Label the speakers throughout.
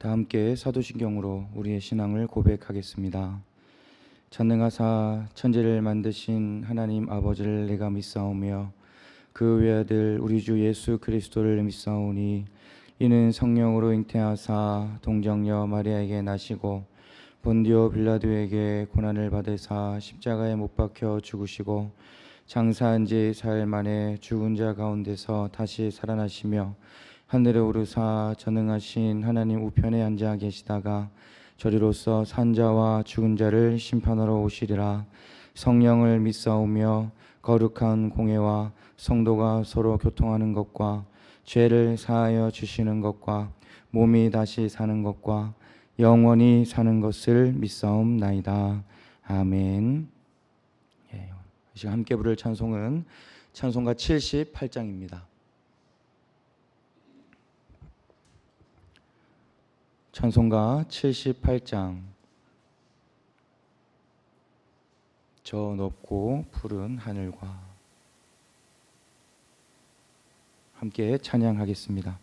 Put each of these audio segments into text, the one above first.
Speaker 1: 다 함께 사도신경으로 우리의 신앙을 고백하겠습니다. 전능하사 천지를 만드신 하나님 아버지를 내가 믿사오며 그 외아들 우리 주 예수 그리스도를 믿사오니 이는 성령으로 잉태하사 동정녀 마리아에게 나시고 본디오 빌라도에게 고난을 받으사 십자가에 못 박혀 죽으시고 장사한 지 사흘 만에 죽은 자 가운데서 다시 살아나시며 하늘에 오르사 전능하신 하나님 우편에 앉아 계시다가 저리로서 산 자와 죽은 자를 심판하러 오시리라. 성령을 믿사오며 거룩한 공회와 성도가 서로 교통하는 것과 죄를 사하여 주시는 것과 몸이 다시 사는 것과 영원히 사는 것을 믿사옵나이다. 아멘. 이 시간 함께 부를 찬송은 찬송가 78장입니다. 찬송가 78장. 저 높고 푸른 하늘과. 함께 찬양하겠습니다.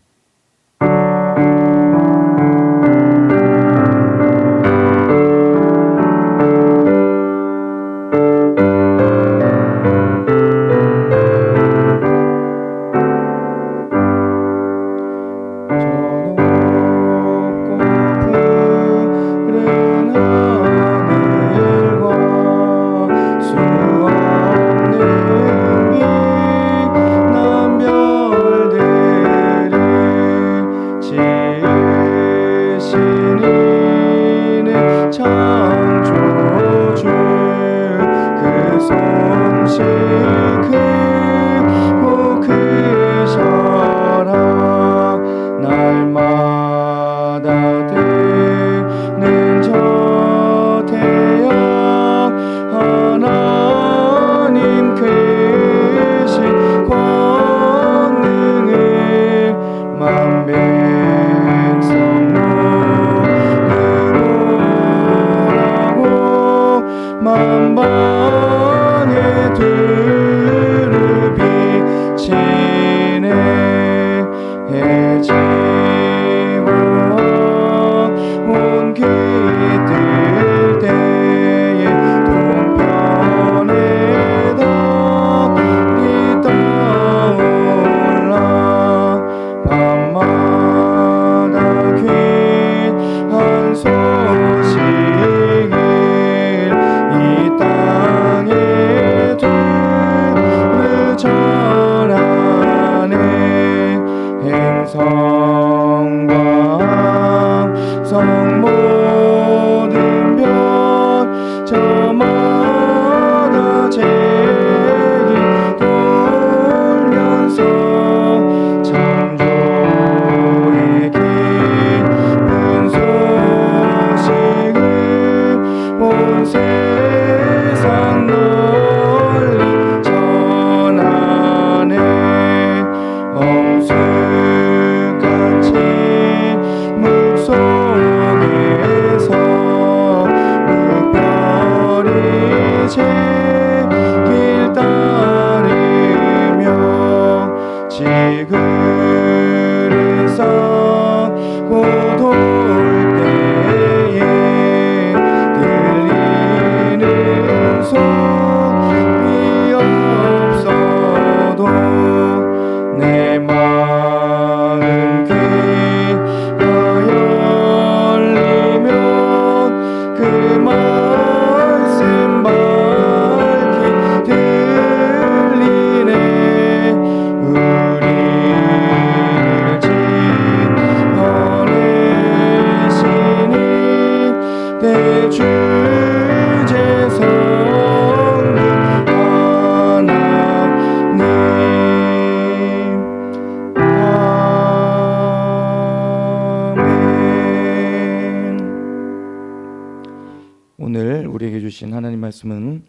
Speaker 1: 오늘 우리에게 주신 하나님 말씀은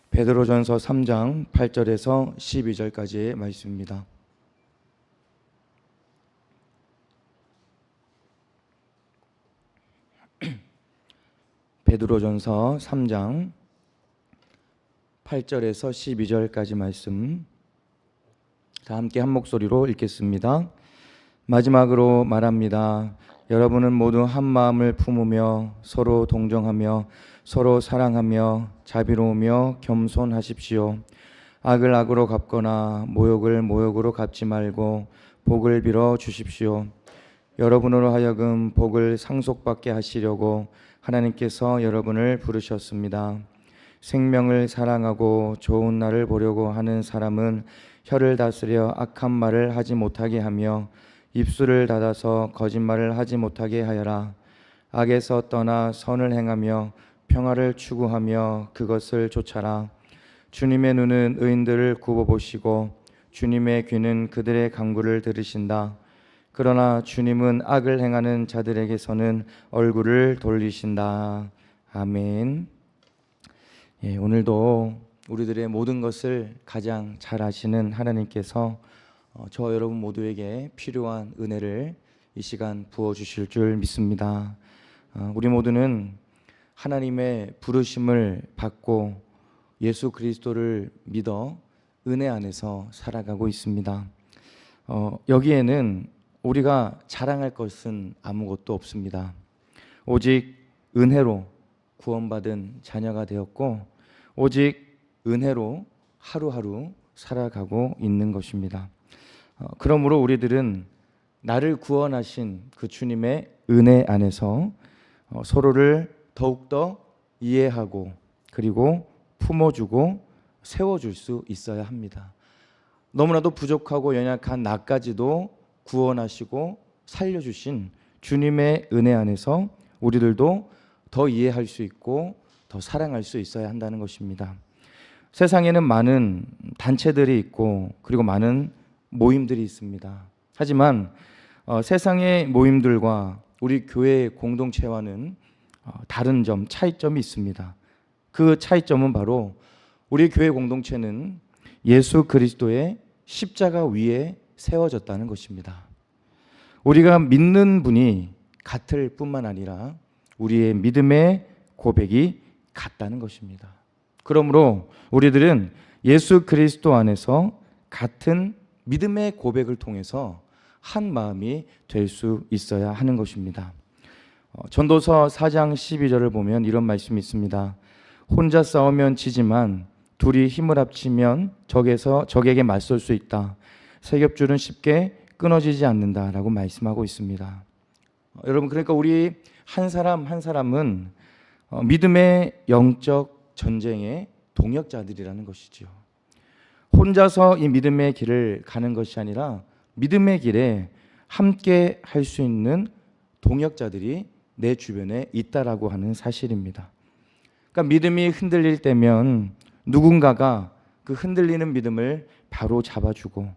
Speaker 1: 베드로전서 3장 8절에서 12절까지의 말씀입니다. 베드로전서 3장 8절에서 12절까지 말씀 다 함께 한 목소리로 읽겠습니다. 마지막으로 말합니다. 여러분은 모두 한 마음을 품으며 서로 동정하며 서로 사랑하며 자비로우며 겸손하십시오. 악을 악으로 갚거나 모욕을 모욕으로 갚지 말고 복을 빌어 주십시오. 여러분으로 하여금 복을 상속받게 하시려고 하나님께서 여러분을 부르셨습니다. 생명을 사랑하고 좋은 날을 보려고 하는 사람은 혀를 다스려 악한 말을 하지 못하게 하며 입술을 닫아서 거짓말을 하지 못하게 하여라. 악에서 떠나 선을 행하며 평화를 추구하며 그것을 좇아라. 주님의 눈은 의인들을 굽어보시고 주님의 귀는 그들의 간구를 들으신다. 그러나 주님은 악을 행하는 자들에게서는 얼굴을 돌리신다. 아멘. 오늘도 우리들의 모든 것을 가장 잘 아시는 하나님께서 저 여러분 모두에게 필요한 은혜를 이 시간 부어주실 줄 믿습니다. 우리 모두는 하나님의 부르심을 받고 예수 그리스도를 믿어 은혜 안에서 살아가고 있습니다. 여기에는 우리가 자랑할 것은 아무것도 없습니다. 오직 은혜로 구원받은 자녀가 되었고 오직 은혜로 하루하루 살아가고 있는 것입니다. 그러므로 우리들은 나를 구원하신 그 주님의 은혜 안에서 서로를 더욱더 이해하고 그리고 품어주고 세워줄 수 있어야 합니다. 너무나도 부족하고 연약한 나까지도 구원하시고 살려주신 주님의 은혜 안에서 우리들도 더 이해할 수 있고 더 사랑할 수 있어야 한다는 것입니다. 세상에는 많은 단체들이 있고 그리고 많은 모임들이 있습니다. 하지만 세상의 모임들과 우리 교회 공동체와는 다른 점, 차이점이 있습니다. 그 차이점은 바로 우리 교회 공동체는 예수 그리스도의 십자가 위에 세워졌다는 것입니다. 우리가 믿는 분이 같을 뿐만 아니라 우리의 믿음의 고백이 같다는 것입니다. 그러므로 우리들은 예수 그리스도 안에서 같은 믿음의 고백을 통해서 한 마음이 될 수 있어야 하는 것입니다. 전도서 4장 12절을 보면 이런 말씀이 있습니다. 혼자 싸우면 지지만 둘이 힘을 합치면 적에게 맞설 수 있다. 세 겹줄은 쉽게 끊어지지 않는다라고 말씀하고 있습니다. 여러분, 그러니까 우리 한 사람 한 사람은 믿음의 영적 전쟁의 동역자들이라는 것이죠. 혼자서 이 믿음의 길을 가는 것이 아니라 믿음의 길에 함께 할 수 있는 동역자들이 내 주변에 있다라고 하는 사실입니다. 그러니까 믿음이 흔들릴 때면 누군가가 그 흔들리는 믿음을 바로 잡아주고,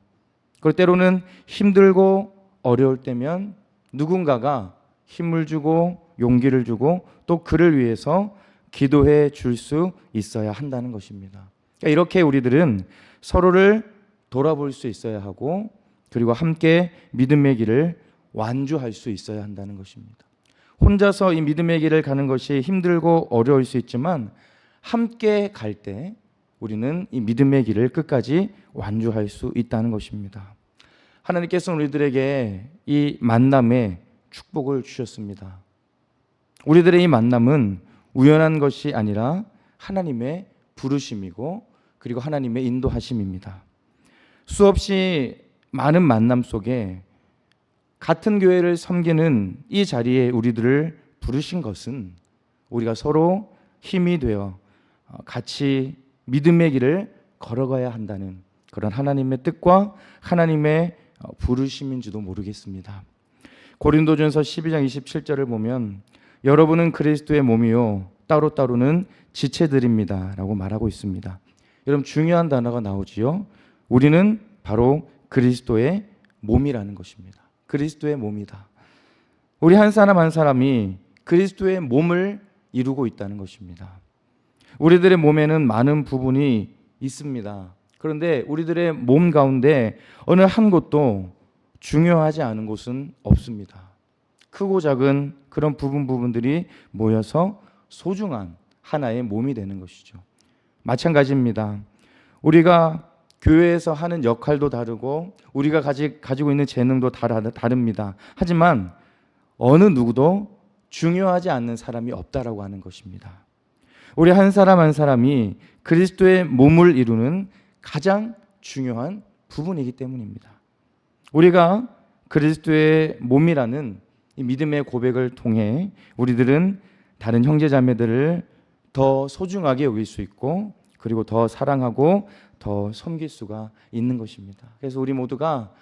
Speaker 1: 그리고 때로는 힘들고 어려울 때면 누군가가 힘을 주고 용기를 주고 또 그를 위해서 기도해 줄 수 있어야 한다는 것입니다. 그러니까 이렇게 우리들은 서로를 돌아볼 수 있어야 하고 그리고 함께 믿음의 길을 완주할 수 있어야 한다는 것입니다. 혼자서 이 믿음의 길을 가는 것이 힘들고 어려울 수 있지만 함께 갈 때 우리는 이 믿음의 길을 끝까지 완주할 수 있다는 것입니다. 하나님께서는 우리들에게 이 만남의 축복을 주셨습니다. 우리들의 이 만남은 우연한 것이 아니라 하나님의 부르심이고 그리고 하나님의 인도하심입니다. 수없이 많은 만남 속에 같은 교회를 섬기는 이 자리에 우리들을 부르신 것은 우리가 서로 힘이 되어 같이 믿음의 길을 걸어가야 한다는 그런 하나님의 뜻과 하나님의 부르심인지도 모르겠습니다. 고린도전서 12장 27절을 보면 여러분은 그리스도의 몸이요 따로따로는 지체들입니다 라고 말하고 있습니다. 여러분, 중요한 단어가 나오지요. 우리는 바로 그리스도의 몸이라는 것입니다. 그리스도의 몸이다. 우리 한 사람 한 사람이 그리스도의 몸을 이루고 있다는 것입니다. 우리들의 몸에는 많은 부분이 있습니다. 그런데 우리들의 몸 가운데 어느 한 곳도 중요하지 않은 곳은 없습니다. 크고 작은 그런 부분들이 모여서 소중한 하나의 몸이 되는 것이죠. 마찬가지입니다. 우리가 교회에서 하는 역할도 다르고 우리가 가지고 있는 재능도 다릅니다. 하지만 어느 누구도 중요하지 않는 사람이 없다라고 하는 것입니다. 우리 한 사람 한 사람이 그리스도의 몸을 이루는 가장 중요한 부분이기 때문입니다. 우리가 그리스도의 몸이라는 이 믿음의 고백을 통해 우리들은 다른 형제 자매들을 더 소중하게 여길 수 있고, 그리고 더 사랑하고 더 섬길 수가 있는 것입니다. 그래서 우리 모두가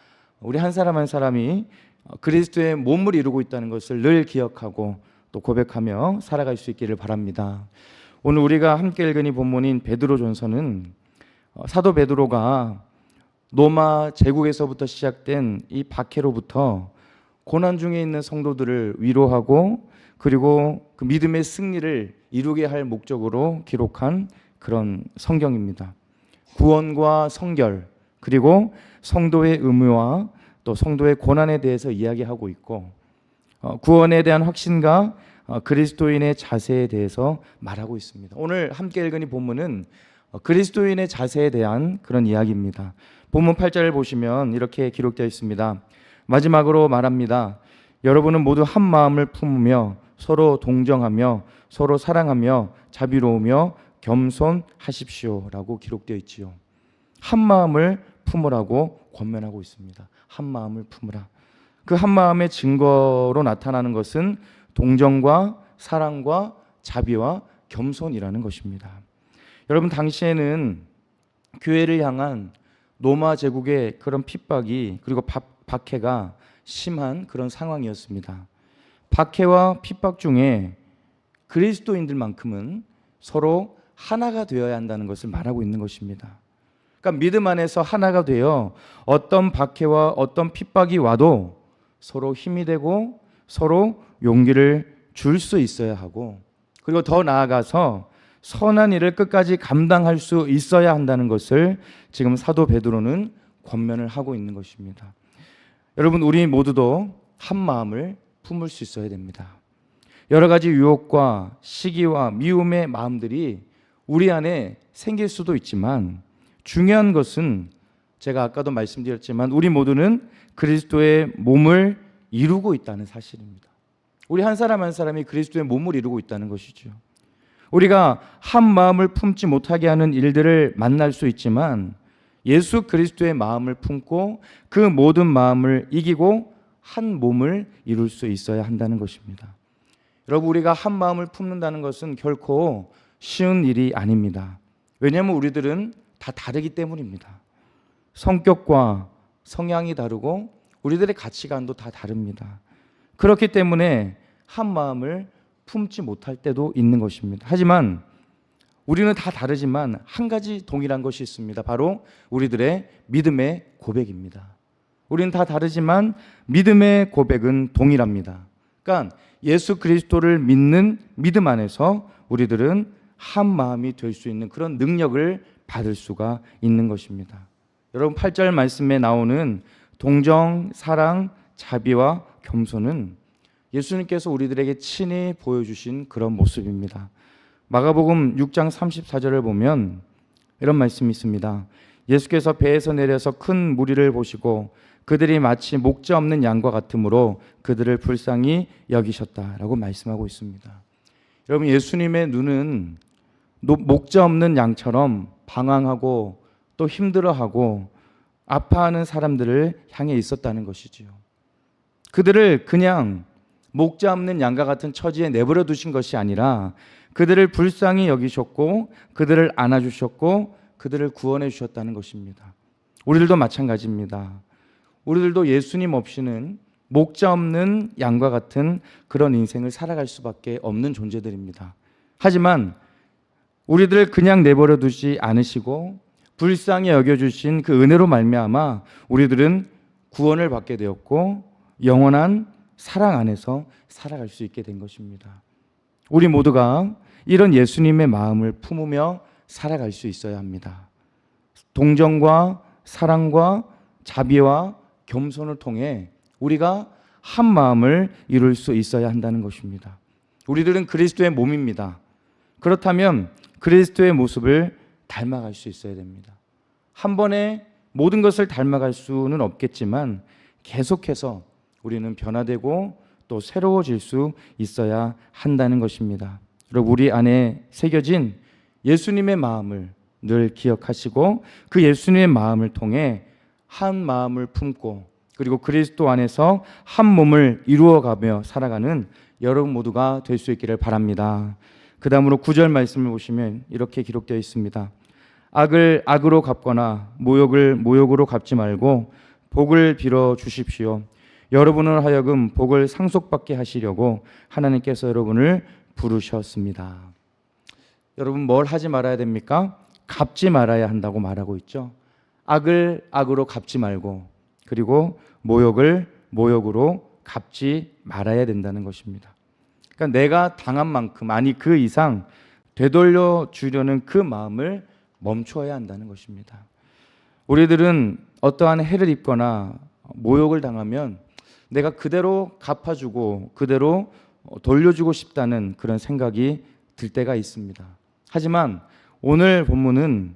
Speaker 1: 우리 한 사람 한 사람이 그리스도의 몸을 이루고 있다는 것을 늘 기억하고 또 고백하며 살아갈 수 있기를 바랍니다. 오늘 우리가 함께 읽은 이 본문인 베드로전서는 사도 베드로가 로마 제국에서부터 시작된 이 박해로부터 고난 중에 있는 성도들을 위로하고, 그리고 그 믿음의 승리를 이루게 할 목적으로 기록한 그런 성경입니다. 구원과 성결, 그리고 성도의 의무와 또 성도의 고난에 대해서 이야기하고 있고, 구원에 대한 확신과 그리스도인의 자세에 대해서 말하고 있습니다. 오늘 함께 읽은 이 본문은 그리스도인의 자세에 대한 그런 이야기입니다. 본문 8절을 보시면 이렇게 기록되어 있습니다. 마지막으로 말합니다. 여러분은 모두 한 마음을 품으며 서로 동정하며 서로 사랑하며 자비로우며 겸손하십시오 라고 기록되어 있지요. 한 마음을 품으라고 권면하고 있습니다. 한 마음을 품으라. 그 한 마음의 증거로 나타나는 것은 동정과 사랑과 자비와 겸손이라는 것입니다. 여러분, 당시에는 교회를 향한 로마 제국의 그런 핍박이, 그리고 박해가 심한 그런 상황이었습니다. 박해와 핍박 중에 그리스도인들만큼은 서로 하나가 되어야 한다는 것을 말하고 있는 것입니다. 그러니까 믿음 안에서 하나가 되어 어떤 박해와 어떤 핍박이 와도 서로 힘이 되고 서로 용기를 줄 수 있어야 하고, 그리고 더 나아가서 선한 일을 끝까지 감당할 수 있어야 한다는 것을 지금 사도 베드로는 권면을 하고 있는 것입니다. 여러분, 우리 모두도 한 마음을 품을 수 있어야 됩니다. 여러 가지 유혹과 시기와 미움의 마음들이 우리 안에 생길 수도 있지만, 중요한 것은 제가 아까도 말씀드렸지만 우리 모두는 그리스도의 몸을 이루고 있다는 사실입니다. 우리 한 사람 한 사람이 그리스도의 몸을 이루고 있다는 것이죠. 우리가 한 마음을 품지 못하게 하는 일들을 만날 수 있지만 예수 그리스도의 마음을 품고 그 모든 마음을 이기고 한 몸을 이룰 수 있어야 한다는 것입니다. 여러분, 우리가 한 마음을 품는다는 것은 결코 쉬운 일이 아닙니다. 왜냐하면 우리들은 다 다르기 때문입니다. 성격과 성향이 다르고 우리들의 가치관도 다 다릅니다. 그렇기 때문에 한 마음을 품지 못할 때도 있는 것입니다. 하지만 우리는 다 다르지만 한 가지 동일한 것이 있습니다. 바로 우리들의 믿음의 고백입니다. 우리는 다 다르지만 믿음의 고백은 동일합니다. 그러니까 예수 그리스도를 믿는 믿음 안에서 우리들은 한 마음이 될 수 있는 그런 능력을 받을 수가 있는 것입니다. 여러분, 8절 말씀에 나오는 동정, 사랑, 자비와 겸손은 예수님께서 우리들에게 친히 보여주신 그런 모습입니다. 마가복음 6장 34절을 보면 이런 말씀이 있습니다. 예수께서 배에서 내려서 큰 무리를 보시고 그들이 마치 목자 없는 양과 같으므로 그들을 불쌍히 여기셨다라고 말씀하고 있습니다. 여러분, 예수님의 눈은 목자 없는 양처럼 방황하고 또 힘들어하고 아파하는 사람들을 향해 있었다는 것이지요. 그들을 그냥 목자 없는 양과 같은 처지에 내버려 두신 것이 아니라 그들을 불쌍히 여기셨고 그들을 안아주셨고 그들을 구원해 주셨다는 것입니다. 우리들도 마찬가지입니다. 우리들도 예수님 없이는 목자 없는 양과 같은 그런 인생을 살아갈 수밖에 없는 존재들입니다. 하지만 우리들을 그냥 내버려 두지 않으시고 불쌍히 여겨주신 그 은혜로 말미암아 우리들은 구원을 받게 되었고 영원한 사랑 안에서 살아갈 수 있게 된 것입니다. 우리 모두가 이런 예수님의 마음을 품으며 살아갈 수 있어야 합니다. 동정과 사랑과 자비와 겸손을 통해 우리가 한 마음을 이룰 수 있어야 한다는 것입니다. 우리들은 그리스도의 몸입니다. 그렇다면 그리스도의 모습을 닮아갈 수 있어야 됩니다. 한 번에 모든 것을 닮아갈 수는 없겠지만 계속해서 우리는 변화되고 또 새로워질 수 있어야 한다는 것입니다. 여러분, 우리 안에 새겨진 예수님의 마음을 늘 기억하시고 그 예수님의 마음을 통해 한 마음을 품고 그리고 그리스도 안에서 한 몸을 이루어가며 살아가는 여러분 모두가 될 수 있기를 바랍니다. 그 다음으로 9절 말씀을 보시면 이렇게 기록되어 있습니다. 악을 악으로 갚거나 모욕을 모욕으로 갚지 말고 복을 빌어 주십시오. 여러분을 하여금 복을 상속받게 하시려고 하나님께서 여러분을 부르셨습니다. 여러분, 뭘 하지 말아야 됩니까? 갚지 말아야 한다고 말하고 있죠. 악을 악으로 갚지 말고 그리고 모욕을 모욕으로 갚지 말아야 된다는 것입니다. 그러니까 내가 당한 만큼 아니 그 이상 되돌려 주려는 그 마음을 멈춰야 한다는 것입니다. 우리들은 어떠한 해를 입거나 모욕을 당하면 내가 그대로 갚아주고 그대로 돌려주고 싶다는 그런 생각이 들 때가 있습니다. 하지만 오늘 본문은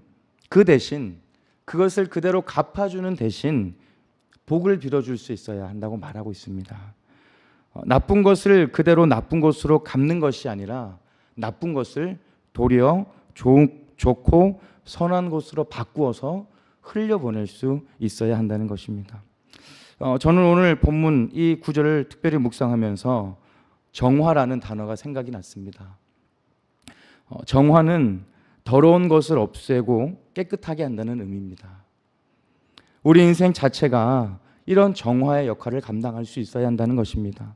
Speaker 1: 그 대신 그것을 그대로 갚아주는 대신 복을 빌어줄 수 있어야 한다고 말하고 있습니다. 나쁜 것을 그대로 나쁜 것으로 갚는 것이 아니라 나쁜 것을 도리어 좋고 선한 것으로 바꾸어서 흘려보낼 수 있어야 한다는 것입니다. 저는 오늘 본문 이 구절을 특별히 묵상하면서 정화라는 단어가 생각이 났습니다. 정화는 더러운 것을 없애고 깨끗하게 한다는 의미입니다. 우리 인생 자체가 이런 정화의 역할을 감당할 수 있어야 한다는 것입니다.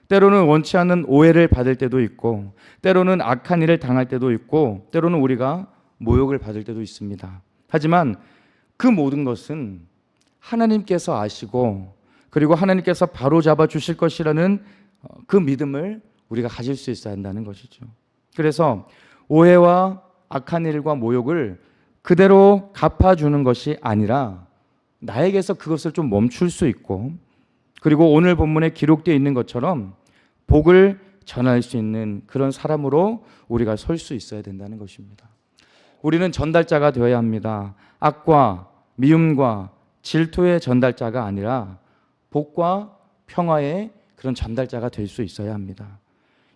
Speaker 1: 때로는 원치 않는 오해를 받을 때도 있고 때로는 악한 일을 당할 때도 있고 때로는 우리가 모욕을 받을 때도 있습니다. 하지만 그 모든 것은 하나님께서 아시고 그리고 하나님께서 바로잡아 주실 것이라는 그 믿음을 우리가 가질 수 있어야 한다는 것이죠. 그래서 오해와 악한 일과 모욕을 그대로 갚아주는 것이 아니라 나에게서 그것을 좀 멈출 수 있고 그리고 오늘 본문에 기록되어 있는 것처럼 복을 전할 수 있는 그런 사람으로 우리가 설 수 있어야 된다는 것입니다. 우리는 전달자가 되어야 합니다. 악과 미움과 질투의 전달자가 아니라 복과 평화의 그런 전달자가 될 수 있어야 합니다.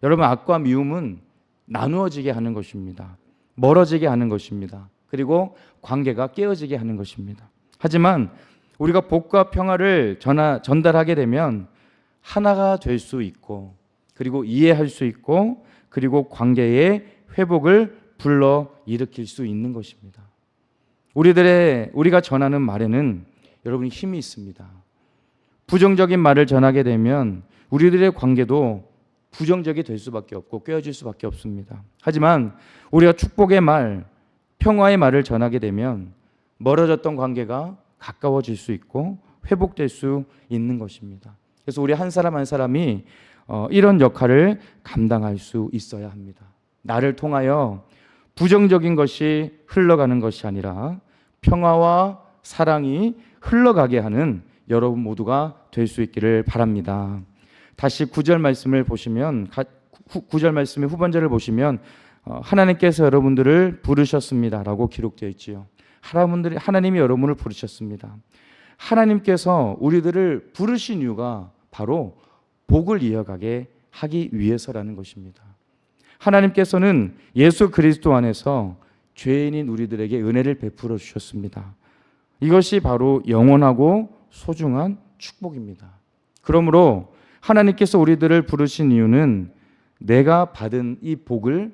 Speaker 1: 여러분, 악과 미움은 나누어지게 하는 것입니다. 멀어지게 하는 것입니다. 그리고 관계가 깨어지게 하는 것입니다. 하지만 우리가 복과 평화를 전달하게 되면 하나가 될 수 있고 그리고 이해할 수 있고 그리고 관계의 회복을 불러 일으킬 수 있는 것입니다. 우리가 전하는 말에는 여러분이 힘이 있습니다. 부정적인 말을 전하게 되면 우리들의 관계도 부정적이 될 수밖에 없고 깨어질 수밖에 없습니다. 하지만 우리가 축복의 말, 평화의 말을 전하게 되면 멀어졌던 관계가 가까워질 수 있고 회복될 수 있는 것입니다. 그래서 우리 한 사람 한 사람이 이런 역할을 감당할 수 있어야 합니다. 나를 통하여 부정적인 것이 흘러가는 것이 아니라 평화와 사랑이 흘러가게 하는 여러분 모두가 될 수 있기를 바랍니다. 다시 9절 말씀을 보시면 9절 말씀의 후반절을 보시면 하나님께서 여러분들을 부르셨습니다라고 기록되어 있지요. 하나님이 여러분을 부르셨습니다. 하나님께서 우리들을 부르신 이유가 바로 복을 이어가게 하기 위해서라는 것입니다. 하나님께서는 예수 그리스도 안에서 죄인인 우리들에게 은혜를 베풀어 주셨습니다. 이것이 바로 영원하고 소중한 축복입니다. 그러므로 하나님께서 우리들을 부르신 이유는 내가 받은 이 복을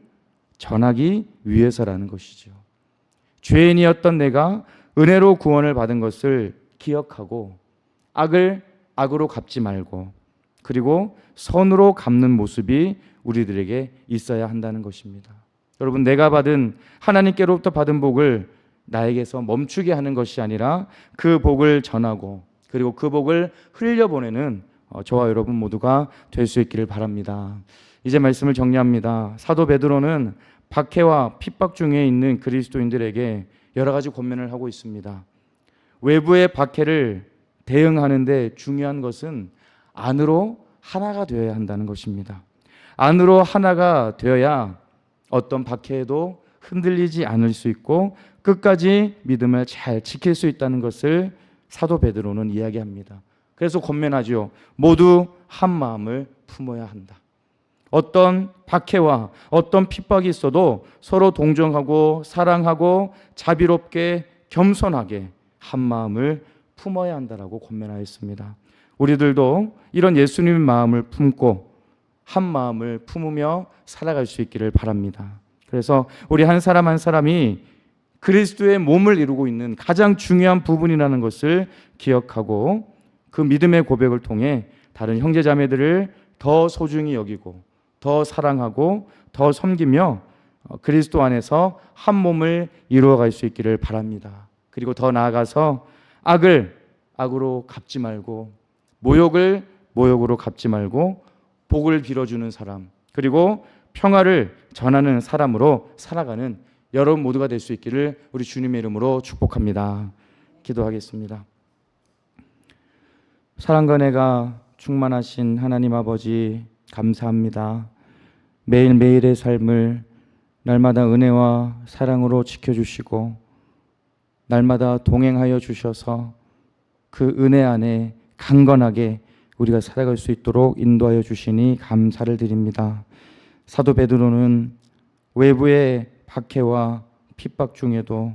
Speaker 1: 전하기 위해서라는 것이죠. 죄인이었던 내가 은혜로 구원을 받은 것을 기억하고 악을 악으로 갚지 말고 그리고 선으로 갚는 모습이 우리들에게 있어야 한다는 것입니다. 여러분, 내가 받은 하나님께로부터 받은 복을 나에게서 멈추게 하는 것이 아니라 그 복을 전하고 그리고 그 복을 흘려보내는 저와 여러분 모두가 될 수 있기를 바랍니다. 이제 말씀을 정리합니다. 사도 베드로는 박해와 핍박 중에 있는 그리스도인들에게 여러 가지 권면을 하고 있습니다. 외부의 박해를 대응하는데 중요한 것은 안으로 하나가 되어야 한다는 것입니다. 안으로 하나가 되어야 어떤 박해에도 흔들리지 않을 수 있고 끝까지 믿음을 잘 지킬 수 있다는 것을 사도 베드로는 이야기합니다. 그래서 권면하죠. 모두 한 마음을 품어야 한다. 어떤 박해와 어떤 핍박이 있어도 서로 동정하고 사랑하고 자비롭게 겸손하게 한 마음을 품어야 한다라고 권면하였습니다. 우리들도 이런 예수님의 마음을 품고 한 마음을 품으며 살아갈 수 있기를 바랍니다. 그래서 우리 한 사람 한 사람이 그리스도의 몸을 이루고 있는 가장 중요한 부분이라는 것을 기억하고 그 믿음의 고백을 통해 다른 형제 자매들을 더 소중히 여기고 더 사랑하고 더 섬기며 그리스도 안에서 한 몸을 이루어갈 수 있기를 바랍니다. 그리고 더 나아가서 악을 악으로 갚지 말고 모욕을 모욕으로 갚지 말고 복을 빌어주는 사람, 그리고 평화를 전하는 사람으로 살아가는 여러분 모두가 될 수 있기를 우리 주님의 이름으로 축복합니다. 기도하겠습니다. 사랑과 은혜가 충만하신 하나님 아버지, 감사합니다. 매일매일의 삶을 날마다 은혜와 사랑으로 지켜주시고 날마다 동행하여 주셔서 그 은혜 안에 강건하게 우리가 살아갈 수 있도록 인도하여 주시니 감사를 드립니다. 사도 베드로는 외부의 박해와 핍박 중에도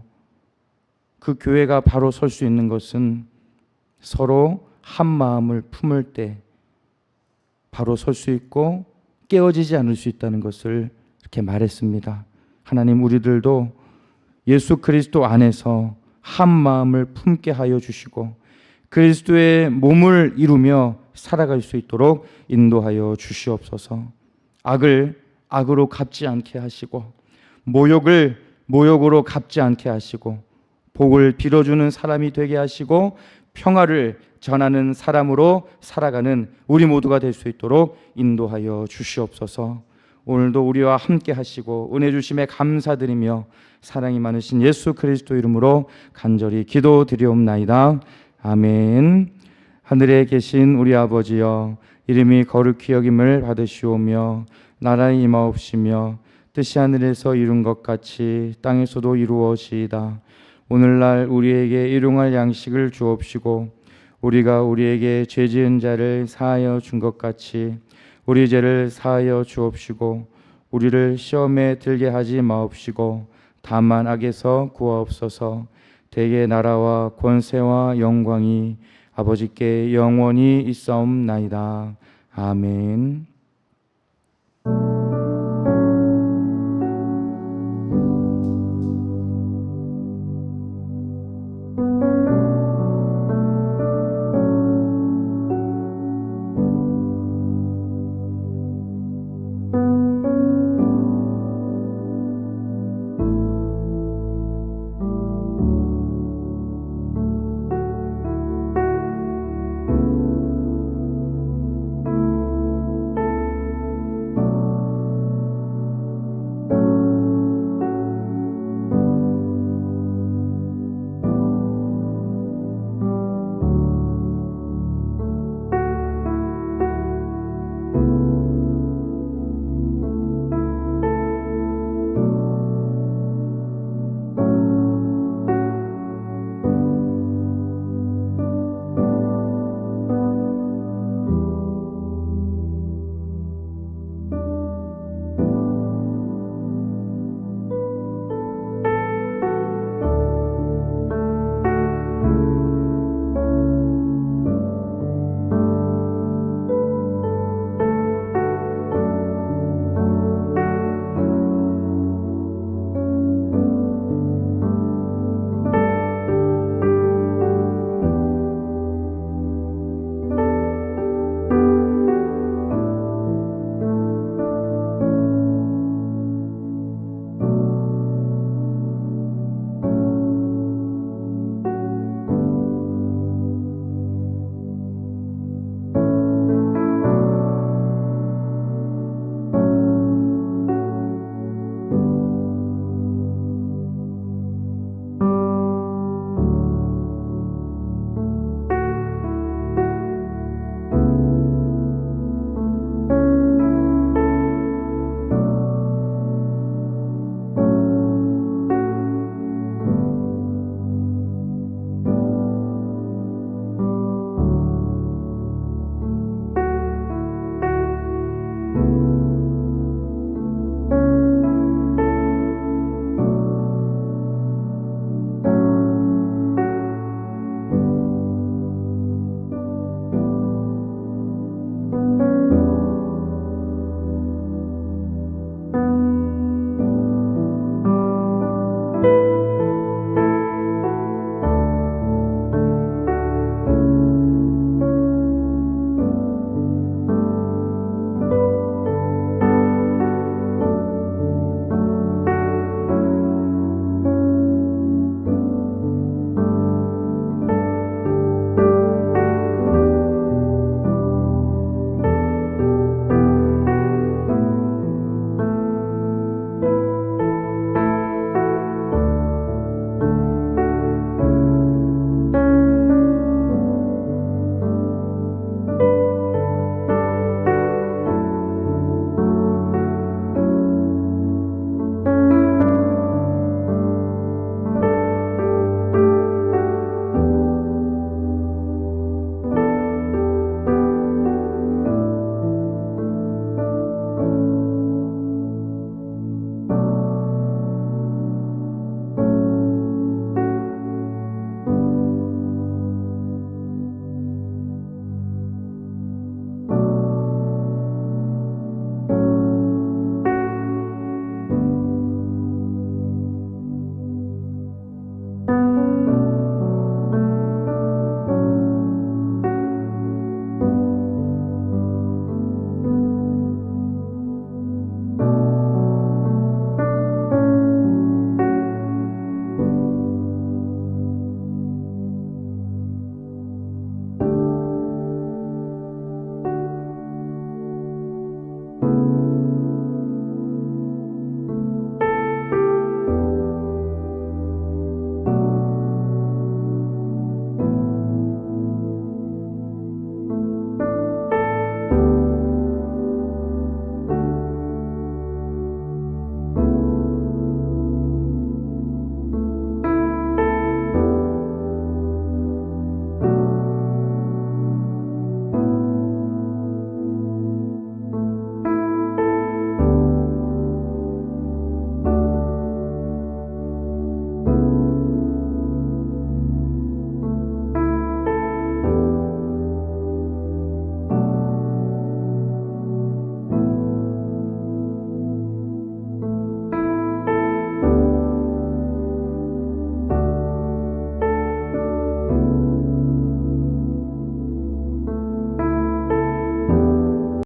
Speaker 1: 그 교회가 바로 설 수 있는 것은 서로 한 마음을 품을 때 바로 설 수 있고 깨어지지 않을 수 있다는 것을 이렇게 말했습니다. 하나님, 우리들도 예수 그리스도 안에서 한 마음을 품게 하여 주시고 그리스도의 몸을 이루며 살아갈 수 있도록 인도하여 주시옵소서. 악을 악으로 갚지 않게 하시고 모욕을 모욕으로 갚지 않게 하시고 복을 빌어주는 사람이 되게 하시고 평화를 전하는 사람으로 살아가는 우리 모두가 될 수 있도록 인도하여 주시옵소서. 오늘도 우리와 함께 하시고 은혜 주심에 감사드리며 사랑이 많으신 예수 그리스도 이름으로 간절히 기도드리옵나이다. 아멘. 하늘에 계신 우리 아버지여, 이름이 거룩히 여김을 받으시오며 나라의 임하옵시며 뜻이 하늘에서 이룬 것 같이 땅에서도 이루어지이다. 오늘날 우리에게 일용할 양식을 주옵시고 우리가 우리에게 죄 지은 자를 사하여 준 것 같이 우리 죄를 사하여 주옵시고 우리를 시험에 들게 하지 마옵시고 다만 악에서 구하옵소서. 대개 나라와 권세와 영광이 아버지께 영원히 있사옵나이다. 아멘.